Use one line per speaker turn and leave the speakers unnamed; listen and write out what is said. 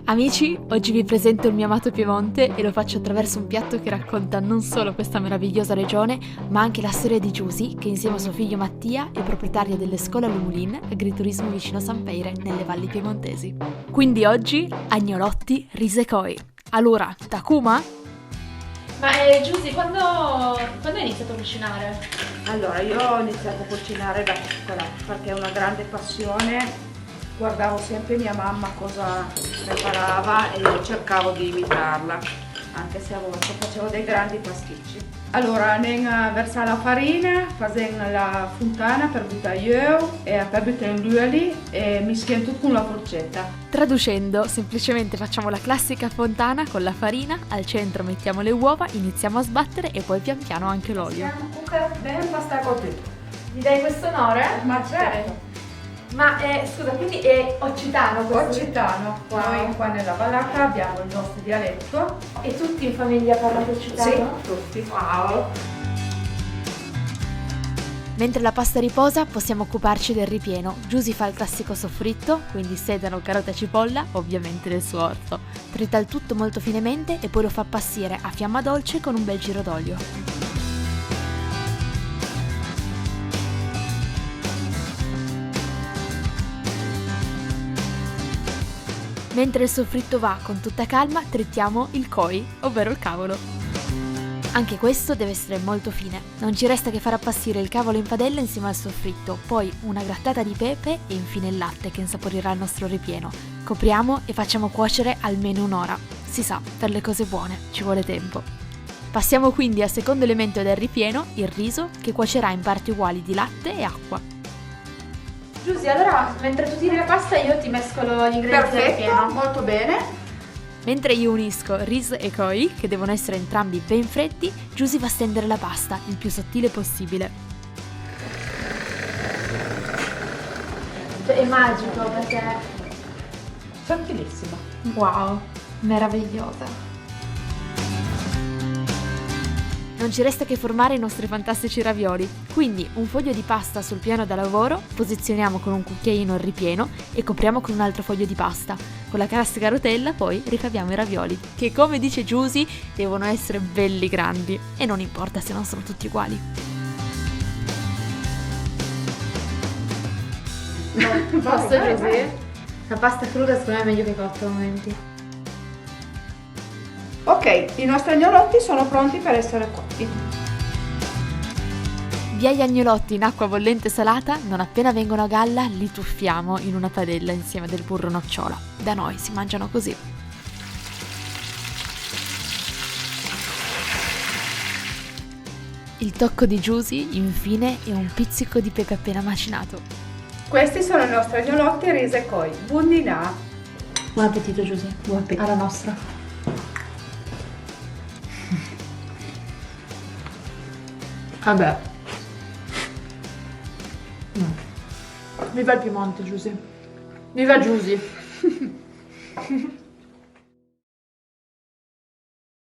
Amici, oggi vi presento il mio amato Piemonte e lo faccio attraverso un piatto che racconta non solo questa meravigliosa regione, ma anche la storia di Giusy, che insieme a suo figlio Mattia è proprietaria delle scuole Lumulin, agriturismo vicino Sanpeire, nelle valli piemontesi. Quindi oggi, agnolotti, risecoi. Allora, Takuma?
Ma Giusy, quando hai iniziato a cucinare?
Allora, io ho iniziato a cucinare da piccola perché è una grande passione. Guardavo sempre mia mamma cosa preparava e cercavo di imitarla, anche se a volte facevo dei grandi pasticci. Allora, anem versare la farina, facendo la fontana per buttare gli uovi e per buttare l'uovo e mischiamo tutto con la forchetta.
Traducendo, semplicemente facciamo la classica fontana con la farina, al centro mettiamo le uova, iniziamo a sbattere e poi pian piano anche l'olio.
Siamo cucca bene pasta così.
Gli dai questo onore?
Ma certo.
Ma scusa, quindi è occitano questo?
Occitano.
Wow.
Noi qua nella Valacca abbiamo il nostro dialetto.
E tutti in famiglia parlano occitano?
Sì, tutti. Wow.
Mentre la pasta riposa possiamo occuparci del ripieno. Giusy fa il classico soffritto, quindi sedano, carota e cipolla, ovviamente del suo orto. Trita il tutto molto finemente e poi lo fa appassire a fiamma dolce con un bel giro d'olio. Mentre il soffritto va con tutta calma, tritiamo il koi, ovvero il cavolo. Anche questo deve essere molto fine. Non ci resta che far appassire il cavolo in padella insieme al soffritto, poi una grattata di pepe e infine il latte che insaporirà il nostro ripieno. Copriamo e facciamo cuocere almeno un'ora. Si sa, per le cose buone ci vuole tempo. Passiamo quindi al secondo elemento del ripieno, il riso, che cuocerà in parti uguali di latte e acqua.
Giusy, allora mentre tu tiri la pasta io ti mescolo gli ingredienti del
Perfetto,
ripieno.
molto bene.
Mentre io unisco riso e koi, che devono essere entrambi ben freddi, Giusy va a stendere la pasta il più sottile possibile.
Cioè, è magico perché...
Sottilissima.
Wow, meravigliosa.
Non ci resta che formare i nostri fantastici ravioli, quindi un foglio di pasta sul piano da lavoro, posizioniamo con un cucchiaino il ripieno e copriamo con un altro foglio di pasta. Con la classica rotella poi ricaviamo i ravioli, che come dice Giusy devono essere belli grandi e non importa se non sono tutti uguali.
Posso Giusy? La pasta cruda secondo me è meglio che cotta a momenti.
Ok, i nostri agnolotti sono pronti per essere cotti.
Via gli agnolotti in acqua bollente e salata, non appena vengono a galla li tuffiamo in una padella insieme del burro nocciola. Da noi si mangiano così. Il tocco di Giusy, infine, è un pizzico di pepe appena macinato.
Questi sono i nostri agnolotti riso e koi. Buondinà.
Buon appetito Giusy, buon appetito. Alla nostra.
Vabbè. Viva il Piemonte, Giusy. Viva Giusy.